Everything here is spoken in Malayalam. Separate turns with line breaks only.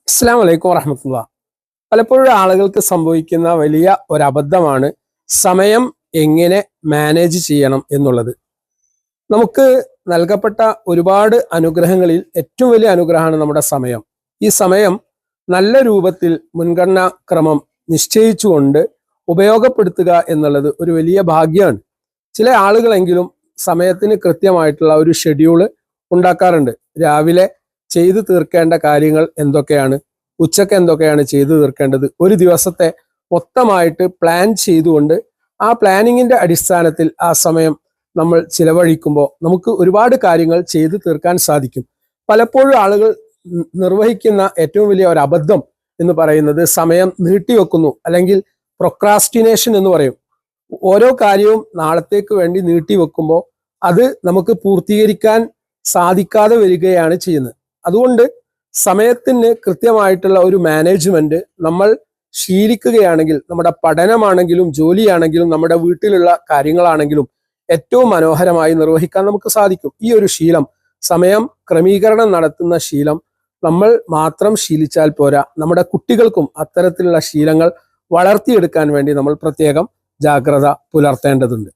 അസ്സലാം വലൈക്കും വറഹമത്തുള്ള. പലപ്പോഴും ആളുകൾക്ക് സംഭവിക്കുന്ന വലിയ ഒരു അബദ്ധമാണ് സമയം എങ്ങനെ മാനേജ് ചെയ്യണം എന്നുള്ളത്. നമുക്ക് നൽകപ്പെട്ട ഒരുപാട് അനുഗ്രഹങ്ങളിൽ ഏറ്റവും വലിയ അനുഗ്രഹമാണ് നമ്മുടെ സമയം. ഈ സമയം നല്ല രൂപത്തിൽ മുൻഗണനാ ക്രമം നിശ്ചയിച്ചുകൊണ്ട് ഉപയോഗപ്പെടുത്തുക എന്നുള്ളത് ഒരു വലിയ ഭാഗ്യമാണ്. ചില ആളുകളെങ്കിലും സമയത്തിന് കൃത്യമായിട്ടുള്ള ഒരു ഷെഡ്യൂള് ഉണ്ടാക്കാറുണ്ട്. രാവിലെ ചെയ്തു തീർക്കേണ്ട കാര്യങ്ങൾ എന്തൊക്കെയാണ്, ഉച്ചക്ക് എന്തൊക്കെയാണ് ചെയ്തു തീർക്കേണ്ടത്, ഒരു ദിവസത്തെ മൊത്തമായിട്ട് പ്ലാൻ ചെയ്തുകൊണ്ട് ആ പ്ലാനിങ്ങിന്റെ അടിസ്ഥാനത്തിൽ ആ സമയം നമ്മൾ ചിലവഴിക്കുമ്പോൾ നമുക്ക് ഒരുപാട് കാര്യങ്ങൾ ചെയ്തു തീർക്കാൻ സാധിക്കും. പലപ്പോഴും ആളുകൾ നിർവഹിക്കുന്ന ഏറ്റവും വലിയ ഒരു അബദ്ധം എന്ന് പറയുന്നത് സമയം നീട്ടിവെക്കുന്നു, അല്ലെങ്കിൽ പ്രൊക്രാസ്റ്റിനേഷൻ എന്ന് പറയും. ഓരോ കാര്യവും നാളത്തേക്ക് വേണ്ടി നീട്ടിവെക്കുമ്പോൾ അത് നമുക്ക് പൂർത്തീകരിക്കാൻ സാധിക്കാതെ വരികയാണ് ചെയ്യുന്നത്. അതുകൊണ്ട് സമയത്തിന് കൃത്യമായിട്ടുള്ള ഒരു മാനേജ്മെന്റ് നമ്മൾ ശീലിക്കുകയാണെങ്കിൽ നമ്മുടെ പഠനമാണെങ്കിലും ജോലിയാണെങ്കിലും നമ്മുടെ വീട്ടിലുള്ള കാര്യങ്ങളാണെങ്കിലും ഏറ്റവും മനോഹരമായി നിർവഹിക്കാൻ നമുക്ക് സാധിക്കും. ഈ ഒരു ശീലം, സമയം ക്രമീകരണം നടത്തുന്ന ശീലം നമ്മൾ മാത്രം ശീലിച്ചാൽ പോരാ, നമ്മുടെ കുട്ടികൾക്കും അത്തരത്തിലുള്ള ശീലങ്ങൾ വളർത്തിയെടുക്കാൻ വേണ്ടി നമ്മൾ പ്രത്യേകം ജാഗ്രത പുലർത്തേണ്ടതുണ്ട്.